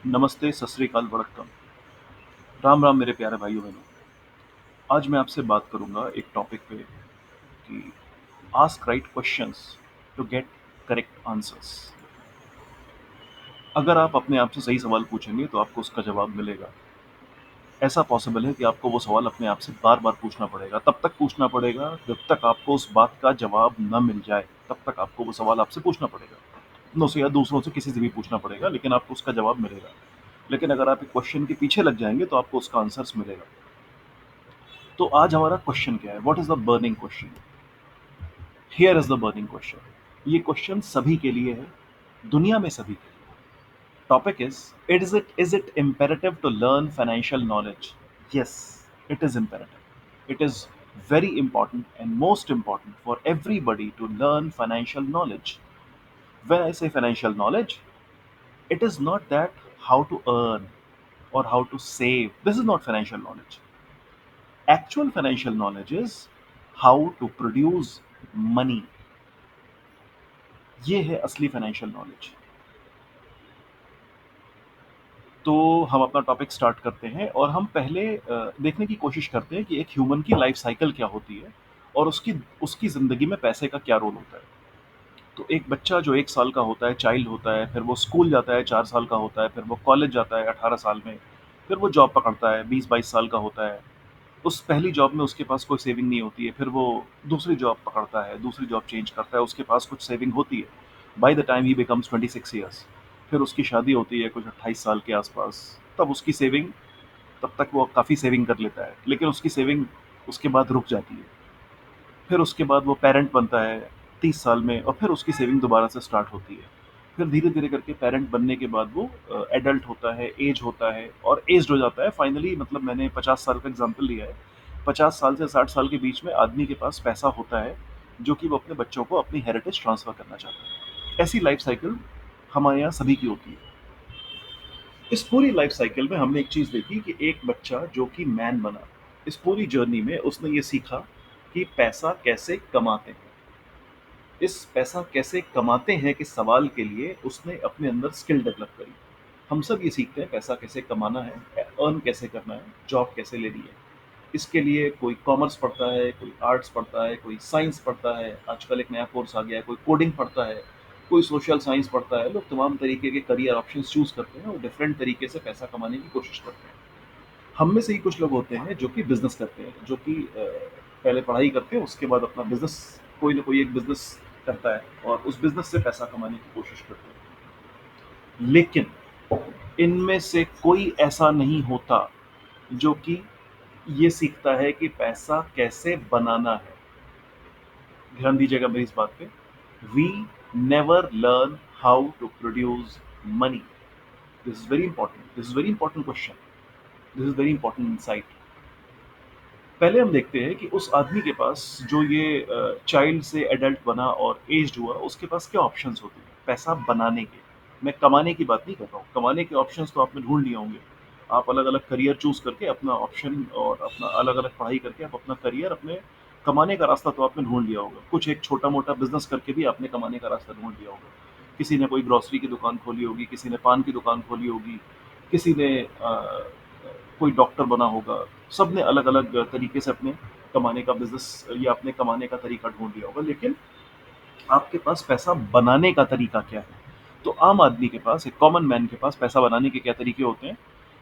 नमस्ते, सत श्री अकाल, वड़क्कम। राम राम मेरे प्यारे भाइयों बहनों। आज मैं आपसे बात करूंगा एक टॉपिक पे कि ask right questions to get correct answers. अगर आप अपने आप से सही सवाल पूछेंगे तो आपको उसका जवाब मिलेगा। ऐसा पॉसिबल है कि आपको वो सवाल अपने आप से बार बार पूछना पड़ेगा, तब तक पूछना पड़ेगा जब तक आपको उस बात का जवाब न मिल जाए। तब तक आपको वो सवाल आपसे पूछना पड़ेगा, अपनों से या दूसरों से, किसी से भी पूछना पड़ेगा, लेकिन आपको उसका जवाब मिलेगा। लेकिन अगर आप एक क्वेश्चन के पीछे लग जाएंगे तो आपको उसका आंसर्स मिलेगा। तो आज हमारा क्वेश्चन क्या है? What is the burning question? Here is the burning question. ये क्वेश्चन सभी के लिए है, दुनिया में सभी के लिए। Topic is it imperative to learn financial knowledge? Yes, it is imperative. It is very important and most important for everybody to learn financial knowledge. When I say financial knowledge, it is not that how to earn or how to save. This is not financial knowledge. Actual financial knowledge is how to produce money. ये है असली financial knowledge. तो हम अपना topic start करते हैं और हम पहले देखने की कोशिश करते हैं कि एक ह्यूमन की लाइफ साइकिल क्या होती है और उसकी उसकी ज़िंदगी में पैसे का क्या रोल होता है। तो एक बच्चा जो 1 साल का होता है, चाइल्ड होता है, फिर वो स्कूल जाता है, 4 साल का होता है, फिर वो कॉलेज जाता है 18 साल में, फिर वो जॉब पकड़ता है, 20-22 साल का होता है। उस पहली जॉब में उसके पास कोई सेविंग नहीं होती है, फिर वो दूसरी जॉब पकड़ता है, दूसरी जॉब चेंज करता है, उसके पास कुछ सेविंग होती है। By the time he becomes 26 years, फिर उसकी शादी होती है कुछ 28 साल के आसपास। तब उसकी सेविंग, तब तक वो काफ़ी सेविंग कर लेता है, लेकिन उसकी सेविंग उसके बाद रुक जाती है। फिर उसके बाद वो पेरेंट बनता है 30 साल में, और फिर उसकी सेविंग दोबारा से स्टार्ट होती है। फिर धीरे धीरे करके पेरेंट बनने के बाद वो एडल्ट होता है, एज होता है और एज्ड हो जाता है फाइनली। मतलब मैंने 50 साल का एग्जाम्पल लिया है। 50 साल से 60 साल के बीच में आदमी के पास पैसा होता है जो कि वो अपने बच्चों को अपनी हेरिटेज ट्रांसफर करना चाहता है। ऐसी लाइफ साइकिल हमारे यहाँ सभी की होती है। इस पूरी लाइफ साइकिल में हमने एक चीज़ देखी कि एक बच्चा जो कि मैन बना, इस पूरी जर्नी में उसने ये सीखा कि पैसा कैसे कमाते हैं। इस पैसा कैसे कमाते हैं के सवाल के लिए उसने अपने अंदर स्किल डेवलप करी। हम सब ये सीखते हैं पैसा कैसे कमाना है, अर्न कैसे करना है, जॉब कैसे लेनी है। इसके लिए कोई कॉमर्स पढ़ता है, कोई आर्ट्स पढ़ता है, कोई साइंस पढ़ता है, आजकल एक नया कोर्स आ गया है, कोई कोडिंग पढ़ता है, कोई सोशल साइंस पढ़ता है। लोग तमाम तरीके के करियर ऑप्शंस चूज करते हैं और डिफरेंट तरीके से पैसा कमाने की कोशिश करते हैं। हम में से ही कुछ लोग होते हैं जो कि बिजनेस करते हैं, जो कि पहले पढ़ाई करते हैं, उसके बाद अपना बिजनेस, कोई ना कोई एक बिजनेस करता है और उस बिजनेस से पैसा कमाने की कोशिश करते हैं। लेकिन इनमें से कोई ऐसा नहीं होता जो कि ये सीखता है कि पैसा कैसे बनाना है। ध्यान दीजिएगा मेरी इस बात पे। We never learn how to produce money. This is very important, this is very important question, this is very important insight. पहले हम देखते हैं कि उस आदमी के पास जो ये चाइल्ड से एडल्ट बना और एज्ड हुआ, उसके पास क्या ऑप्शंस होते हैं पैसा बनाने के। मैं कमाने की बात नहीं कर रहा हूँ, कमाने के ऑप्शंस तो आपने ढूंढ लिए होंगे। आप अलग अलग करियर चूज करके अपना ऑप्शन, और अपना अलग अलग पढ़ाई करके आप अपना करियर, अपने कमाने का रास्ता तो आपने ढूंढ लिया होगा। कुछ एक छोटा मोटा बिजनेस करके भी आपने कमाने का रास्ता ढूंढ लिया होगा। किसी ने कोई ग्रोसरी की दुकान खोली होगी, किसी ने पान की दुकान खोली होगी, किसी ने कोई डॉक्टर बना होगा। सब ने अलग अलग तरीके से अपने कमाने का बिजनेस या अपने कमाने का तरीका ढूंढ लिया होगा। लेकिन आपके पास पैसा बनाने का तरीका क्या है? तो आम आदमी के पास, एक कॉमन मैन के पास पैसा बनाने के क्या तरीके होते हैं?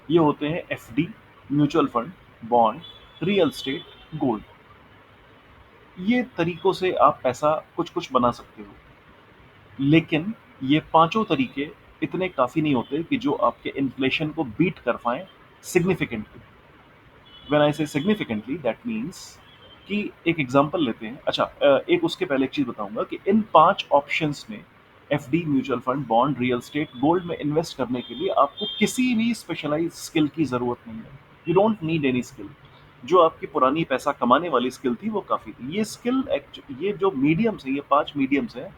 ये होते हैं FD, mutual fund, bond, real estate, gold. ये तरीकों से आप पैसा कुछ कुछ बना सकते हो। लेकिन ये पांचों तरीके इतने काफ़ी नहीं होते कि जो आपके इन्फ्लेशन को बीट कर पाएँ सिग्निफिकेंटली। व्हेन आई से सिग्निफिकेंटली दैट मीन्स कि एक एग्जांपल लेते हैं। अच्छा, एक उसके पहले एक चीज़ बताऊंगा कि इन 5 ऑप्शंस में, FD, mutual fund, bond, real estate, gold में इन्वेस्ट करने के लिए आपको किसी भी स्पेशलाइज्ड स्किल की ज़रूरत नहीं है। You don't need any skill. जो आपकी पुरानी पैसा कमाने वाली स्किल थी वो काफ़ी थी। ये स्किल, ये जो मीडियम्स हैं, ये 5 मीडियम्स हैं,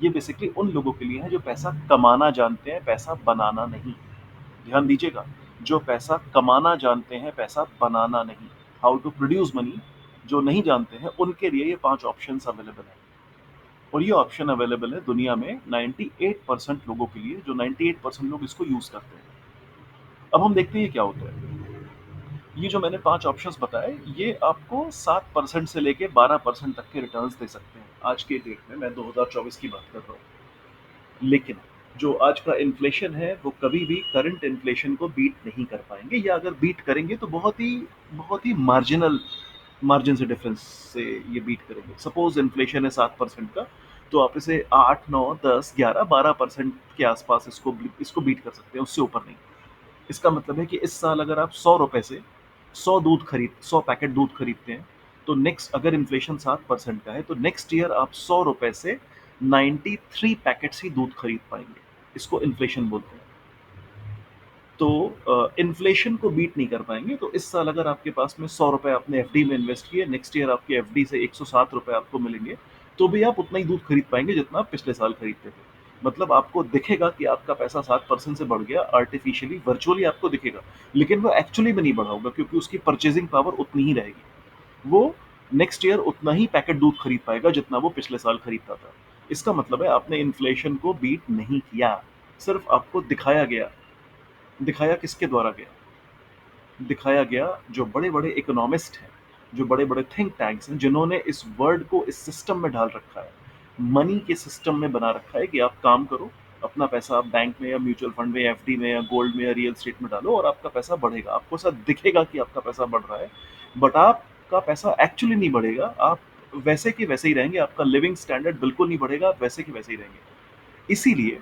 ये बेसिकली उन लोगों के लिए हैं जो पैसा कमाना जानते हैं, पैसा बनाना नहीं। ध्यान दीजिएगा, जो पैसा कमाना जानते हैं, पैसा बनाना नहीं। हाउ टू प्रोड्यूस मनी जो नहीं जानते हैं, उनके लिए ये 5 ऑप्शंस अवेलेबल हैं। और ये ऑप्शन अवेलेबल है दुनिया में 98% लोगों के लिए, जो 98% लोग इसको यूज करते हैं। अब हम देखते हैं ये क्या होता है। ये जो मैंने 5 ऑप्शंस बताए, ये आपको 7% से लेके 12% तक के रिटर्न्स दे सकते हैं। आज के डेट में मैं 2024 की बात कर रहा हूँ। लेकिन जो आज का इन्फ्लेशन है, वो कभी भी करंट इन्फ्लेशन को बीट नहीं कर पाएँगे, या अगर बीट करेंगे तो बहुत ही मार्जिनल मार्जिन से डिफरेंस से ये बीट करेंगे। सपोज़ इन्फ्लेशन है 7% का, तो आप इसे 8, 9, 10, 11, 12% के आसपास इसको बीट कर सकते हैं, उससे ऊपर नहीं। इसका मतलब है कि इस साल अगर आप 100 रुपए से 100 पैकेट दूध खरीदते हैं, तो नेक्स्ट अगर इन्फ्लेशन 7% का है, तो नेक्स्ट ईयर आप 100 रुपए से 93 पैकेट्स ही दूध खरीद पाएंगे। इसको इन्फ्लेशन बोलते हैं। तो इन्फ्लेशन को बीट नहीं कर पाएंगे। तो इस साल अगर आपके पास में 100 रुपए आपने एफडी में इन्वेस्ट किए, नेक्स्ट ईयर आपके एफडी से 107 रुपए आपको मिलेंगे, तो भी आप उतना ही दूध खरीद पाएंगे जितना आप पिछले साल खरीदते थे। मतलब आपको दिखेगा कि आपका पैसा 7% से बढ़ गया, आर्टिफिशियली वर्चुअली आपको दिखेगा, लेकिन वो एक्चुअली में नहीं बढ़ा होगा, क्योंकि उसकी परचेजिंग पावर उतनी ही रहेगी। वो नेक्स्ट ईयर उतना ही पैकेट दूध खरीद पाएगा जितना वो पिछले साल खरीदता था। इसका मतलब है आपने इन्फ्लेशन को बीट नहीं किया, सिर्फ आपको दिखाया गया। दिखाया किसके द्वारा गया? दिखाया गया जो बड़े-बड़े इकोनॉमिस्ट हैं, जो बड़े-बड़े थिंक टैंक्स हैं, जिन्होंने इस वर्ड को इस सिस्टम में ढाल रखा है। मनी के सिस्टम में बना रखा है कि आप काम करो, अपना पैसा आप बैंक में या म्यूचुअल फंड में या एफडी में या गोल्ड में या रियल एस्टेट में डालो और आपका पैसा बढ़ेगा। आपको ऐसा दिखेगा कि आपका पैसा बढ़ रहा है, बट आपका पैसा एक्चुअली नहीं बढ़ेगा। आप वैसे के वैसे ही रहेंगे, आपका लिविंग स्टैंडर्ड बिल्कुल नहीं बढ़ेगा, आप वैसे के वैसे ही रहेंगे। इसीलिए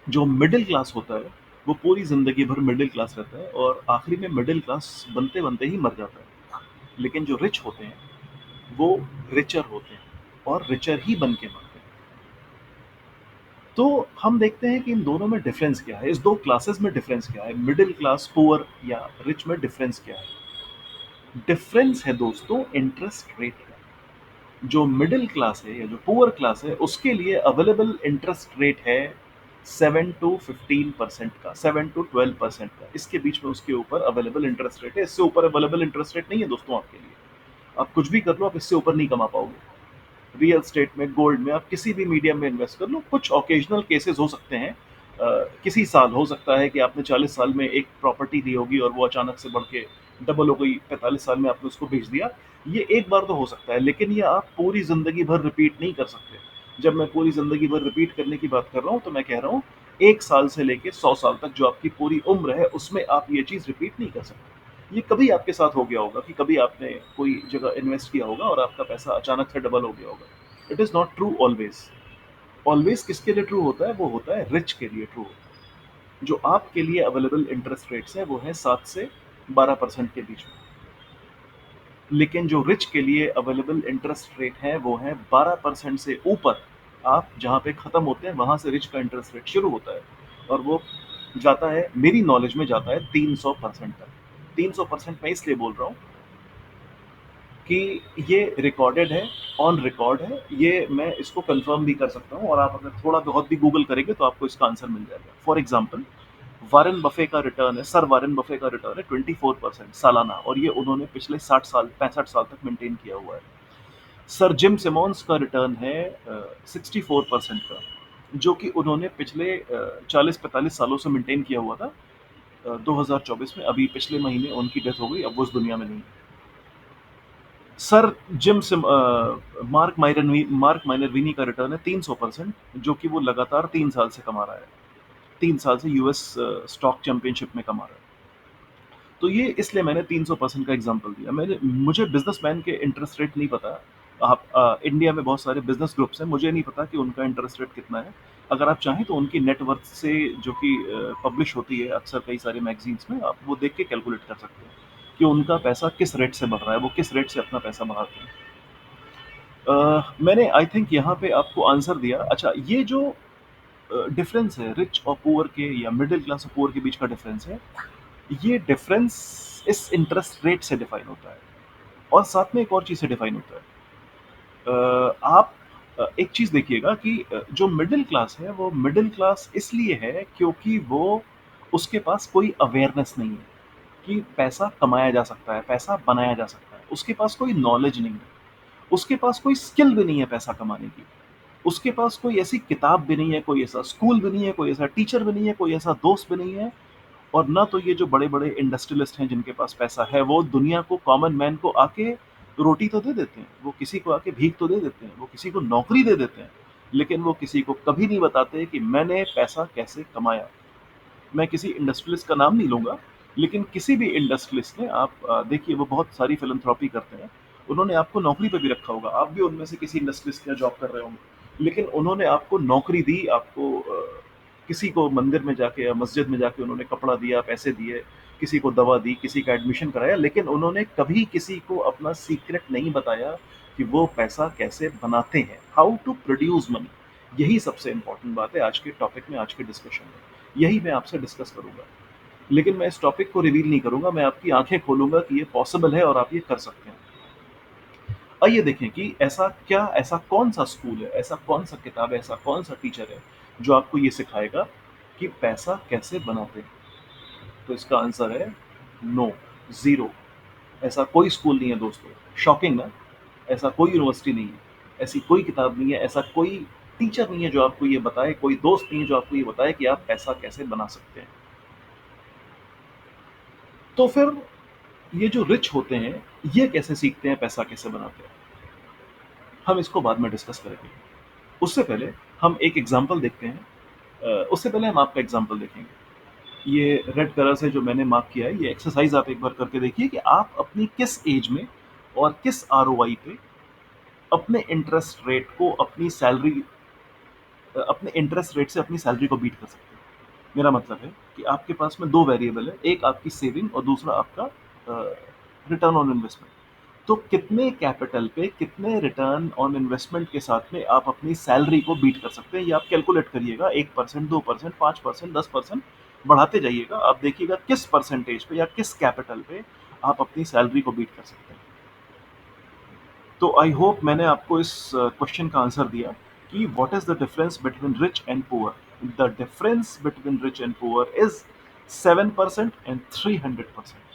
जो मिडिल क्लास होता है, वो पूरी ज़िंदगी भर मिडिल क्लास रहता है और आखिरी में मिडिल क्लास बनते-बनते ही मर जाता है। लेकिन जो रिच होते हैं, वो रिचर होते हैं और रिचर ही बन के मरते हैं। तो हम देखते हैं कि इन दोनों में डिफरेंस क्या है, इस 2 क्लासेस में डिफरेंस क्या है, मिडिल क्लास, पुअर या रिच में डिफरेंस क्या है? डिफरेंस है दोस्तों इंटरेस्ट रेट का। जो मिडिल क्लास है या जो पुअर क्लास है, उसके लिए अवेलेबल इंटरेस्ट रेट है 7 टू 15% का, 7 टू 12% का। इसके बीच में उसके ऊपर अवेलेबल इंटरेस्ट रेट है। इससे ऊपर अवेलेबल इंटरेस्ट रेट नहीं है दोस्तों आपके लिए। आप कुछ भी कर लो, आप इससे ऊपर नहीं कमा पाओगे। रियल स्टेट में, गोल्ड में, आप किसी भी मीडियम में इन्वेस्ट कर लो। कुछ ओकेजनल केसेस हो सकते हैं। किसी साल हो सकता है कि आपने 40 साल में एक प्रॉपर्टी दी होगी और वो अचानक से बढ़ के डबल हो गई, 45 साल में आपने उसको बेच दिया। ये एक बार तो हो सकता है, लेकिन ये आप पूरी ज़िंदगी भर रिपीट नहीं कर सकते। जब मैं पूरी ज़िंदगी भर रिपीट करने की बात कर रहा हूँ, तो मैं कह रहा हूँ 1 साल से लेके 100 साल तक जो आपकी पूरी उम्र है, उसमें आप ये चीज़ रिपीट नहीं कर सकते। ये कभी आपके साथ हो गया होगा कि कभी आपने कोई जगह इन्वेस्ट किया होगा और आपका पैसा अचानक से डबल हो गया होगा। It is not true always. Always किसके लिए ट्रू होता है? वो होता है रिच के लिए ट्रू होता है। जो आपके लिए अवेलेबल इंटरेस्ट रेट्स है, वो है 7 से 12% के बीच में। लेकिन जो रिच के लिए अवेलेबल इंटरेस्ट रेट है, वो है 12% से ऊपर। आप जहाँ पे खत्म होते हैं, वहां से रिच का इंटरेस्ट रेट शुरू होता है और वो जाता है, मेरी नॉलेज में जाता है 300% तक। 300% मैं इसलिए बोल रहा हूँ कि ये रिकॉर्डेड है, ऑन रिकॉर्ड है। ये मैं इसको कंफर्म भी कर सकता हूँ और आप अगर थोड़ा बहुत भी गूगल करेंगे तो आपको इसका आंसर मिल जाएगा। फॉर एग्जाम्पल, वारेन बफे का रिटर्न है, सर वारेन बफे का रिटर्न है 24% सालाना, और ये उन्होंने पिछले 65 साल तक मेंटेन किया हुआ है। सर जिम सिमोन्स का रिटर्न है 64% का, जो कि उन्होंने पिछले 40-45 सालों से मेंटेन किया हुआ था। 2024 में अभी पिछले महीने उनकी डेथ हो गई, अब वो इस दुनिया में नहीं है। सर मार्क माइनरवीनी का रिटर्न है 300%, जो कि वो लगातार 3 साल से कमा रहा है। 3 साल से यूएस स्टॉक चैंपियनशिप में कमा रहा है। तो ये इसलिए मैंने 300% का एग्जांपल दिया। मुझे बिजनेसमैन के इंटरेस्ट रेट नहीं पता। आप इंडिया में बहुत सारे बिजनेस ग्रुप्स हैं, मुझे नहीं पता कि उनका इंटरेस्ट रेट कितना है। अगर आप चाहें तो उनकी नेटवर्थ से, जो कि पब्लिश होती है अक्सर कई सारे मैगजीन्स में, आप वो देख के कैलकुलेट कर सकते हैं कि उनका पैसा किस रेट से बढ़ रहा है, वो किस रेट से अपना पैसा बढ़ाते हैं। मैंने आई थिंक यहाँ पे आपको आंसर दिया। अच्छा, ये जो डिफरेंस है रिच और पुअर के या मिडिल क्लास और पुअर के बीच का डिफरेंस है, ये डिफरेंस इस इंटरेस्ट रेट से डिफाइन होता है और साथ में एक और चीज़ से डिफाइन होता है। आप एक चीज़ देखिएगा कि जो मिडिल क्लास है, वो मिडिल क्लास इसलिए है क्योंकि वो उसके पास कोई अवेयरनेस नहीं है कि पैसा कमाया जा सकता है, पैसा बनाया जा सकता है। उसके पास कोई नॉलेज नहीं है, उसके पास कोई स्किल भी नहीं है पैसा कमाने की। उसके पास कोई ऐसी किताब भी नहीं है, कोई ऐसा स्कूल भी नहीं है, कोई ऐसा टीचर भी नहीं है, कोई ऐसा दोस्त भी नहीं है। और ना तो ये जो बड़े-बड़े इंडस्ट्रियलिस्ट हैं जिनके पास पैसा है, वो दुनिया को, कॉमन मैन को आके रोटी तो दे देते हैं, वो किसी को आके भीख तो दे देते हैं, वो किसी को नौकरी दे देते हैं, लेकिन वो किसी को कभी नहीं बताते कि मैंने पैसा कैसे कमाया। मैं किसी इंडस्ट्रियलिस्ट का नाम नहीं लूँगा, लेकिन किसी भी इंडस्ट्रियलिस्ट ने, आप देखिए, वो बहुत सारी फिलैंथ्रोपी करते हैं। उन्होंने आपको नौकरी पे भी रखा होगा, आप भी उनमें से किसी इंडस्ट्रियलिस्ट के यहाँ जॉब कर रहे होंगे। लेकिन उन्होंने आपको नौकरी दी, आपको किसी को मंदिर में जाके या मस्जिद में जाके उन्होंने कपड़ा दिया, पैसे दिए, किसी को दवा दी, किसी का एडमिशन कराया, लेकिन उन्होंने कभी किसी को अपना सीक्रेट नहीं बताया कि वो पैसा कैसे बनाते हैं, हाउ टू प्रोड्यूस मनी। यही सबसे इम्पोर्टेंट बात है आज के टॉपिक में, आज के डिस्कशन में। यही मैं आपसे डिस्कस करूँगा। लेकिन मैं इस टॉपिक को रिवील नहीं करूँगा, मैं आपकी आँखें खोलूँगा कि ये पॉसिबल है और आप ये कर सकते हैं। आइए देखें कि ऐसा कौन-सा स्कूल है, ऐसा कौन-सा किताब है, ऐसा कौन-सा टीचर है, जो आपको ये सिखाएगा कि पैसा कैसे बनाते हैं? तो इसका आंसर है नो, ज़ीरो। ऐसा कोई स्कूल नहीं है दोस्तों। शॉकिंग ना? ऐसा कोई यूनिवर्सिटी नहीं है, ऐसी कोई किताब नहीं है, ऐसा कोई टीचर नहीं है जो आपको ये बताए, कोई दोस्त नहीं है जो आपको ये बताए कि आप पैसा कैसे बना सकते हैं। तो फिर ये जो रिच होते हैं, ये कैसे सीखते हैं पैसा कैसे बनाते हैं? हम इसको बाद में डिस्कस करेंगे। उससे पहले हम एक एग्ज़ाम्पल देखते हैं। उससे पहले हम आपका एग्ज़ाम्पल देखेंगे। ये रेड कलर से जो मैंने मार्क किया है, ये एक्सरसाइज़ आप एक बार करके देखिए कि आप अपनी किस एज में और किस आरओआई पे अपने इंटरेस्ट रेट को, अपने इंटरेस्ट रेट से अपनी सैलरी को बीट कर सकते हैं। मेरा मतलब है कि आपके पास में 2 वेरिएबल है, एक आपकी सेविंग और दूसरा आपका रिटर्न ऑन इन्वेस्टमेंट। तो कितने कैपिटल पे कितने रिटर्न ऑन इन्वेस्टमेंट के साथ में आप अपनी सैलरी को बीट कर सकते हैं, ये आप कैलकुलेट करिएगा। 1%, 2%, 5%, 10% बढ़ाते जाइएगा। आप देखिएगा किस परसेंटेज पे या किस कैपिटल पे आप अपनी सैलरी को बीट कर सकते हैं। तो आई होप मैंने आपको इस क्वेश्चन का आंसर दिया कि what is the difference between rich and poor. The difference between rich and poor is 7% and 300%।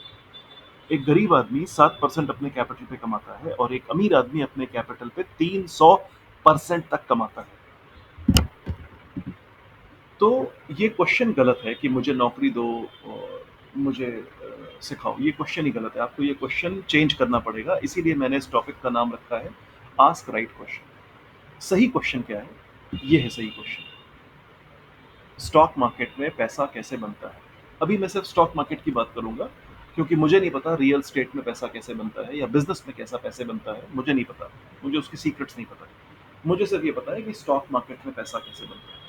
एक गरीब आदमी 7% अपने कैपिटल पे कमाता है और एक अमीर आदमी अपने कैपिटल पे 300% तक कमाता है। तो ये क्वेश्चन गलत है कि मुझे नौकरी दो और मुझे सिखाओ। ये क्वेश्चन ही गलत है, आपको ये क्वेश्चन चेंज करना पड़ेगा। इसीलिए मैंने इस टॉपिक का नाम रखा है आस्क राइट क्वेश्चन। सही क्वेश्चन क्या है? ये है सही क्वेश्चन। स्टॉक मार्केट में पैसा कैसे बनता है? अभी मैं सिर्फ स्टॉक मार्केट की बात करूंगा, क्योंकि मुझे नहीं पता रियल स्टेट में पैसा कैसे बनता है या बिजनेस में कैसा पैसे बनता है, मुझे नहीं पता। मुझे उसकी सीक्रेट्स नहीं पता। मुझे सिर्फ ये पता है कि स्टॉक मार्केट में पैसा कैसे बनता है।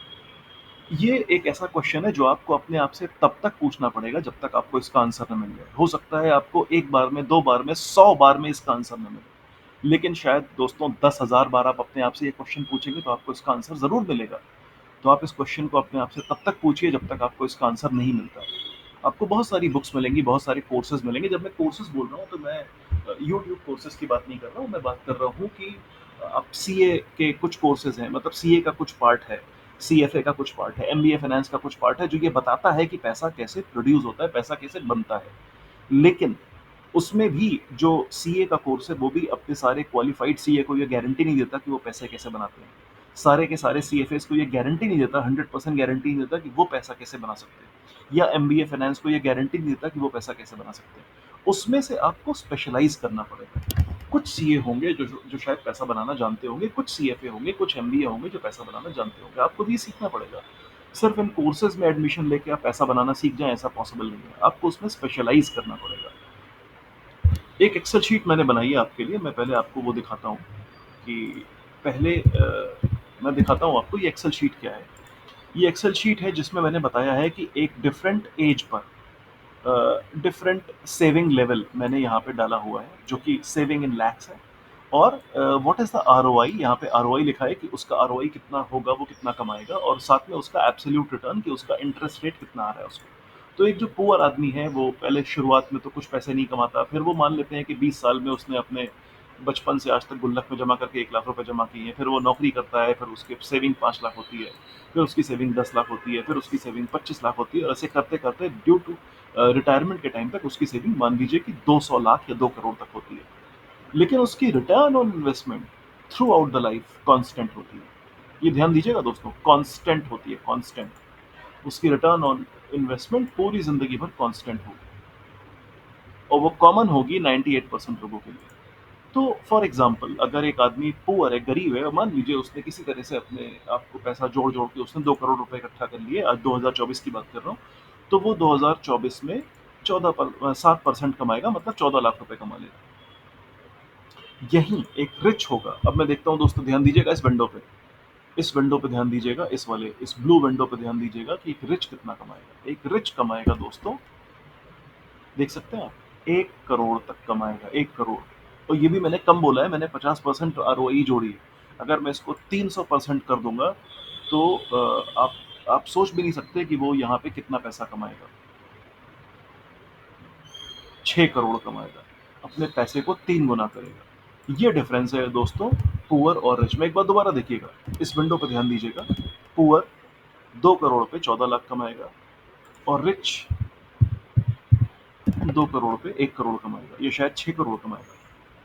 ये एक ऐसा क्वेश्चन है जो आपको अपने आप से तब तक पूछना पड़ेगा जब तक आपको इसका आंसर न मिल जाए। हो सकता है आपको 1 बार में, 2 बार में, 100 बार में इसका आंसर न मिले। लेकिन शायद दोस्तों 10,000 बार आप अपने आप से ये क्वेश्चन पूछेंगे तो आपको इसका आंसर ज़रूर मिलेगा। तो आप इस क्वेश्चन को अपने आप से तब तक पूछिए जब तक आपको इसका आंसर नहीं मिलता। आपको बहुत सारी बुक्स मिलेंगी, बहुत सारे कोर्सेज़ मिलेंगे। जब मैं कोर्सेज़ बोल रहा हूँ तो मैं यूट्यूब कोर्सेज़ की बात नहीं कर रहा हूँ, मैं बात कर रहा हूँ कि आप सीए के कुछ कोर्सेज़ हैं, मतलब सीए का कुछ पार्ट है, सीएफए का कुछ पार्ट है, एमबीए फाइनेंस का कुछ पार्ट है जो ये बताता है कि पैसा कैसे प्रोड्यूस होता है, पैसा कैसे बनता है। लेकिन उसमें भी जो सीए का कोर्स है वो भी अपने सारे क्वालिफाइड सीए को ये गारंटी नहीं देता कि वो पैसे कैसे बनाते हैं। सारे के सारे सीएफएस को ये गारंटी नहीं देता, 100% गारंटी नहीं देता कि वो पैसा कैसे बना सकते हैं, या एमबीए फाइनेंस को ये गारंटी नहीं देता कि वो पैसा कैसे बना सकते हैं। उसमें से आपको स्पेशलाइज करना पड़ेगा। कुछ सीए होंगे जो शायद पैसा बनाना जानते होंगे, कुछ सीएफए होंगे, कुछ एमबीए होंगे जो पैसा बनाना जानते होंगे। आपको भी सीखना पड़ेगा। सिर्फ इन कोर्सेज में एडमिशन लेके आप पैसा बनाना सीख जाएं, ऐसा पॉसिबल नहीं है। आपको उसमें स्पेशलाइज करना पड़ेगा। एक एक्सेल शीट मैंने बनाई है आपके लिए। मैं पहले आपको वो दिखाता हूँ कि पहले मैं दिखाता हूँ आपको ये एक्सेल शीट क्या है। ये एक्सेल शीट है जिसमें मैंने बताया है कि एक डिफरेंट एज पर डिफरेंट सेविंग लेवल मैंने यहाँ पे डाला हुआ है, जो कि सेविंग इन लैक्स है। और व्हाट इज़ द आरओआई, यहाँ पे आरओआई लिखा है कि उसका आरओआई कितना होगा, वो कितना कमाएगा, और साथ में उसका एब्सोल्यूट रिटर्न कि उसका इंटरेस्ट रेट कितना आ रहा है उसको। तो एक जो पुअर आदमी है वो पहले शुरुआत में तो कुछ पैसे नहीं कमाता, फिर वो मान लेते हैं कि 20 साल में उसने अपने बचपन से आज तक गुल्लक में जमा करके 1 लाख रुपए जमा किए हैं। फिर वो नौकरी करता है, फिर उसकी सेविंग 5 लाख होती है, फिर उसकी सेविंग 10 लाख होती है, फिर उसकी सेविंग 25 लाख होती है, और ऐसे करते करते ड्यू टू रिटायरमेंट के टाइम तक उसकी सेविंग मान लीजिए कि 200 लाख या 2 करोड़ तक होती है। लेकिन उसकी return on investment through out the life constant होती है। ये ध्यान दीजिएगा दोस्तों, कांस्टेंट होती है, कांस्टेंट। उसकी रिटर्न ऑन इन्वेस्टमेंट पूरी ज़िंदगी भर कांस्टेंट होगी और वो कॉमन होगी 98% लोगों के लिए। तो फॉर एग्ज़ाम्पल अगर एक आदमी पुअर है, गरीब है, मान लीजिए उसने किसी तरह से अपने आप को पैसा जोड़-जोड़ के उसने 2 करोड़ रुपए इकट्ठा कर लिए, आज 2024 की बात कर रहा हूँ। तो वो 2024 में 7% कमाएगा, मतलब 14 लाख रुपए कमा लेगा। यहीं एक रिच होगा। अब मैं देखता हूँ दोस्तों, ध्यान दीजिएगा इस विंडो पे। इस विंडो पे ध्यान दीजिएगा, इस ब्लू विंडो पे ध्यान दीजिएगा कि एक रिच कितना कमाएगा। एक रिच कमाएगा दोस्तों, देख सकते हैं आप, 1 करोड़ तक कमाएगा, 1 करोड़। और ये भी मैंने कम बोला है, मैंने 50% आरओई जोड़ी है। अगर मैं इसको 300% कर दूंगा तो आप सोच भी नहीं सकते कि वो यहाँ पे कितना पैसा कमाएगा। 6 करोड़ कमाएगा, अपने पैसे को 3 गुना करेगा। ये डिफरेंस है दोस्तों, पुअर और रिच में। एक बार दोबारा देखिएगा, इस विंडो पे ध्यान दीजिएगा। पुअर 2 करोड़ पे 14 लाख कमाएगा और रिच 2 करोड़ पे 1 करोड़ कमाएगा, ये शायद 6 करोड़ कमाएगा।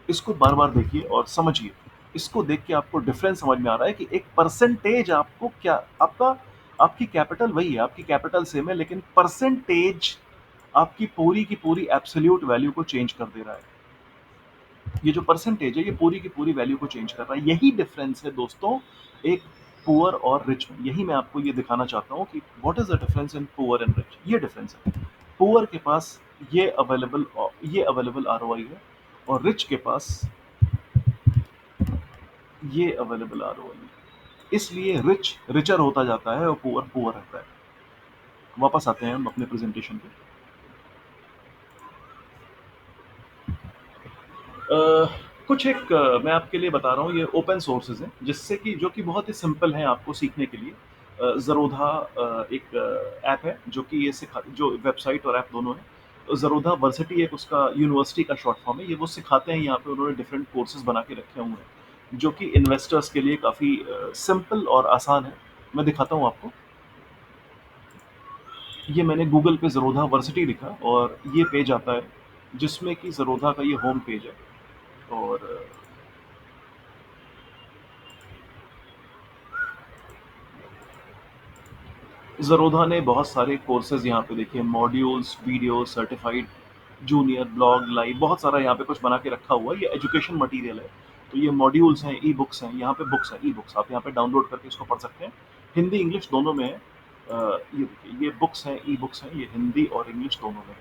इसको बार बार देखिए और समझिए। इसको देख के आपको डिफरेंस समझ में आ रहा है कि एक परसेंटेज आपको क्या, आपका आपकी कैपिटल वही है, आपकी कैपिटल सेम है, लेकिन परसेंटेज आपकी पूरी की पूरी एब्सोल्यूट वैल्यू को चेंज कर दे रहा है। ये जो परसेंटेज है ये पूरी की पूरी वैल्यू को चेंज कर रहा है। यही डिफरेंस है दोस्तों एक पुअर और रिच में। यही मैं आपको ये दिखाना चाहता हूँ कि what is the difference in poor and rich. ये डिफरेंस है, पुअर के पास ये अवेलेबल आरओआई है और रिच के पास ये अवेलेबल आरओआई है। इसलिए रिच रिचर होता जाता है और पुअर पुअर रहता है। वापस आते हैं हम अपने प्रेजेंटेशन पे। कुछ एक मैं आपके लिए बता रहा हूँ, ये ओपन सोर्सेज हैं जिससे कि जो कि बहुत ही सिंपल हैं आपको सीखने के लिए। ज़रोधा एक ऐप है जो कि ये सिखा, जो वेबसाइट और ऐप दोनों है। ज़रोधा वर्सिटी एक उसका यूनिवर्सिटी का शॉर्ट फॉर्म है। ये वो सिखाते हैं, यहाँ पे उन्होंने डिफरेंट कोर्सेज बना के रखे हुए हैं जो कि इन्वेस्टर्स के लिए काफ़ी सिंपल और आसान है। मैं दिखाता हूँ आपको। ये मैंने गूगल पे ज़रोधा वर्सिटी लिखा और ये पेज आता है जिसमें कि ज़रोधा का ये होम पेज है। और ज़रोधा ने बहुत सारे कोर्सेज़ यहाँ पे देखिए, modules, video, certified, junior, blog, live, बहुत सारा यहाँ पे कुछ बना के रखा हुआ है। ये एजुकेशन मटीरियल है। तो ये मॉड्यूल्स हैं, ई-बुक्स हैं, यहाँ पे बुक्स हैं, ई-बुक्स आप यहाँ पे डाउनलोड करके इसको पढ़ सकते हैं। हिंदी, इंग्लिश दोनों में है। ये देखिए, ये बुक्स हैं, ई-बुक्स हैं, ये हिंदी और इंग्लिश दोनों में है।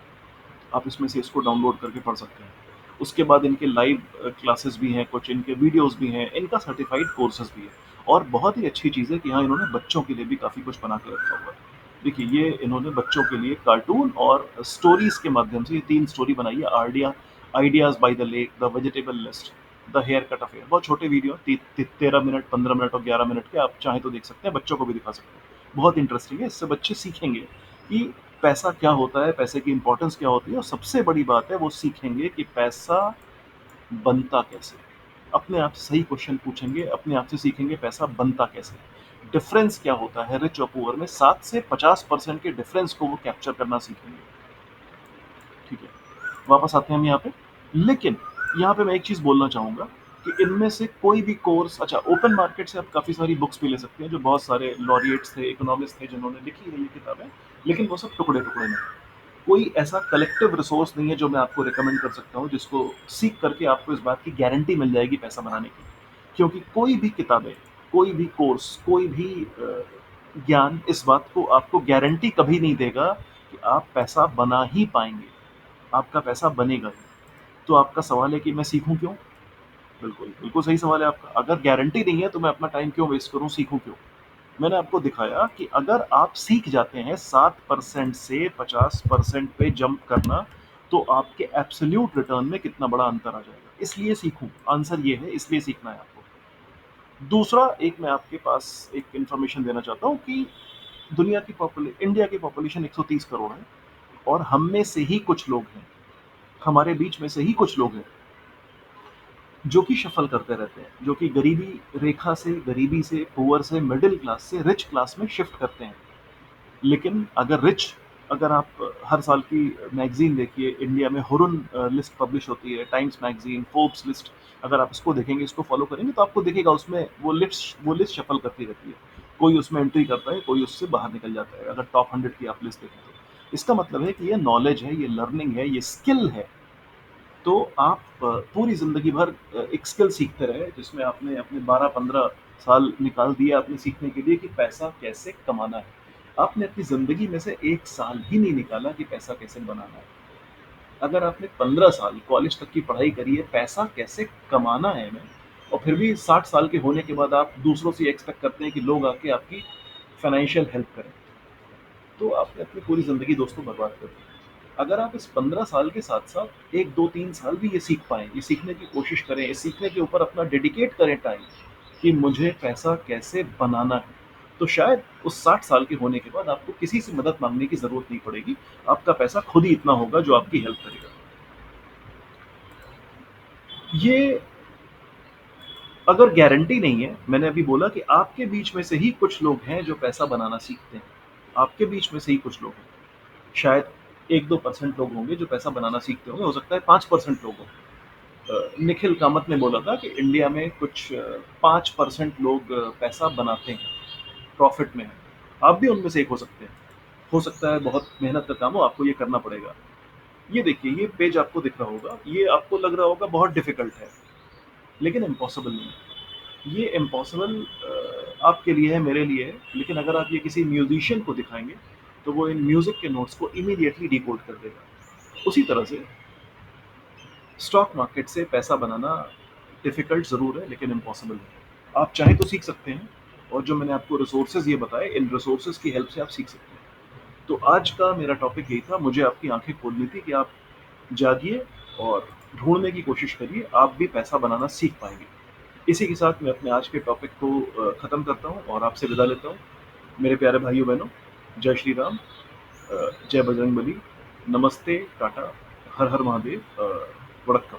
आप इसमें से इसको डाउनलोड करके पढ़ सकते हैं। उसके बाद इनके लाइव क्लासेस भी हैं, कुछ इनके वीडियोज़ भी हैं, इनका सर्टिफ़ाइड कोर्सेज़ भी है। और बहुत ही अच्छी चीज़ है कि यहाँ इन्होंने बच्चों के लिए भी काफ़ी कुछ बना के रखा हुआ है। देखिए, ये इन्होंने बच्चों के लिए कार्टून और स्टोरीज़ के माध्यम से ये 3 स्टोरी बनाई है। Ideas by the lake, the vegetable list, the haircut affair. बहुत छोटे वीडियो, 13 मिनट, 15 मिनट और 11 मिनट के, आप चाहें तो देख सकते हैं, बच्चों को भी दिखा सकते हैं। बहुत इंटरेस्टिंग है, इससे बच्चे सीखेंगे कि पैसा क्या होता है, पैसे की इंपॉर्टेंस क्या होती है, और सबसे बड़ी बात है वो सीखेंगे कि पैसा बनता कैसे। अपने आप से सही क्वेश्चन पूछेंगे, अपने आप से सीखेंगे पैसा बनता कैसे, डिफरेंस क्या होता है रिच और पुअर में। 7 से 50% के डिफरेंस को वो कैप्चर करना सीखेंगे। ठीक है, वापस आते हैं हम यहाँ पे। लेकिन यहाँ पे मैं एक चीज़ बोलना चाहूँगा कि इनमें से कोई भी कोर्स, अच्छा, ओपन मार्केट से आप काफ़ी सारी बुक्स भी ले सकते हैं, जो बहुत सारे लॉरिएट्स थे, इकोनॉमिस्ट थे जिन्होंने लिखी है ये किताबें, लेकिन वो सब टुकड़े टुकड़े में। कोई ऐसा कलेक्टिव रिसोर्स नहीं है जो मैं आपको रिकमेंड कर सकता हूँ जिसको सीख करके आपको इस बात की गारंटी मिल जाएगी पैसा बनाने की। क्योंकि कोई भी किताबें, कोई भी कोर्स, कोई भी ज्ञान इस बात को आपको गारंटी कभी नहीं देगा कि आप पैसा बना ही पाएंगे। आपका पैसा बनेगा ही। तो आपका सवाल है कि मैं सीखूं क्यों? बिल्कुल, बिल्कुल सही सवाल है आपका। अगर गारंटी नहीं है तो मैं अपना टाइम क्यों वेस्ट करूं, सीखूं क्यों? मैंने आपको दिखाया कि अगर आप सीख जाते हैं 7% से 50% पे जंप करना, तो आपके एब्सोल्यूट रिटर्न में कितना बड़ा अंतर आ जाएगा। इसलिए सीखूं, आंसर ये है, इसलिए सीखना है आपको। दूसरा, एक मैं आपके पास एक इन्फॉर्मेशन देना चाहता हूँ कि इंडिया की पॉपुलेशन 130 करोड़ है और हम में से ही कुछ लोग हैं, हमारे बीच में से ही कुछ लोग हैं जो कि शफल करते रहते हैं, जो कि गरीबी रेखा से, गरीबी से, पुअर से, मिडिल क्लास से रिच क्लास में शिफ्ट करते हैं। लेकिन अगर आप हर साल की मैगजीन देखिए, इंडिया में हुरुन लिस्ट पब्लिश होती है, टाइम्स मैगजीन, फोर्ब्स लिस्ट, अगर आप इसको देखेंगे, इसको फॉलो करेंगे तो आपको दिखेगा उसमें वो लिस्ट शफल करती रहती है। कोई उसमें एंट्री करता है, कोई उससे बाहर निकल जाता है, अगर टॉप 100 की आप लिस्ट देखें तो। इसका मतलब है कि ये नॉलेज है, ये लर्निंग है, ये स्किल है। तो आप पूरी ज़िंदगी भर एक स्किल सीखते रहे, जिसमें आपने अपने 12-15 साल निकाल दिए आपने सीखने के लिए कि पैसा कैसे कमाना है। आपने अपनी ज़िंदगी में से 1 साल ही नहीं निकाला कि पैसा कैसे बनाना है। अगर आपने 15 साल कॉलेज तक की पढ़ाई करी है, पैसा कैसे कमाना है हमें, और फिर भी 60 साल के होने के बाद आप दूसरों से एक्सपेक्ट करते हैं कि लोग आके आपकी फाइनेंशियल हेल्प करें, तो आपने अपनी पूरी ज़िंदगी दोस्तों बर्बाद कर दी। अगर आप इस 15 साल के साथ-साथ 1, 2, 3 साल भी ये सीख पाएँ, ये सीखने की कोशिश करें, इस सीखने के ऊपर अपना डेडिकेट करें टाइम कि मुझे पैसा कैसे बनाना है, तो शायद उस 60 साल के होने के बाद आपको किसी से मदद माँगने की ज़रूरत नहीं पड़ेगी। आपका पैसा खुद ही इतना होगा जो आपकी हेल्प करेगा। ये अगर गारंटी नहीं है, मैंने अभी बोला कि आपके बीच में से ही कुछ लोग हैं जो पैसा बनाना सीखते हैं। आपके बीच में से ही कुछ लोग हैं। शायद 1-2% लोग होंगे जो पैसा बनाना सीखते होंगे, हो सकता है 5% लोग हों। निखिल कामत ने बोला था कि इंडिया में कुछ 5% लोग पैसा बनाते हैं, प्रॉफ़िट में हैं। आप भी उनमें से एक हो सकते हैं। हो सकता है बहुत मेहनत का काम हो, आपको ये करना पड़ेगा। ये देखिए, ये पेज आपको दिख रहा होगा, ये आपको लग रहा होगा बहुत डिफ़िकल्ट है, लेकिन इम्पॉसिबल नहीं है। ये इम्पॉसिबल आपके लिए है, मेरे लिए है, लेकिन अगर आप ये किसी म्यूज़िशियन को दिखाएँगे, तो वो इन म्यूज़िक के नोट्स को इमीडिएटली डिकोड कर देगा। उसी तरह से स्टॉक मार्केट से पैसा बनाना डिफ़िकल्ट ज़रूर है, लेकिन इम्पॉसिबल नहीं। आप चाहें तो सीख सकते हैं, और जो मैंने आपको रिसोर्सेज़ ये बताए, इन रिसोर्सेज़ की हेल्प से आप सीख सकते हैं। तो आज का मेरा टॉपिक यही था, मुझे आपकी आँखें खोलनी थी कि आप जागिए और ढूँढने की कोशिश करिए, आप भी पैसा बनाना सीख पाएँगे। इसी के साथ मैं अपने आज के टॉपिक को ख़त्म करता हूँ और आपसे विदा लेता हूँ। मेरे प्यारे भाइयों-बहनों, जय श्री राम, जय बजरंगबली, नमस्ते, टाटा, हर हर महादेव, वड़क्कम।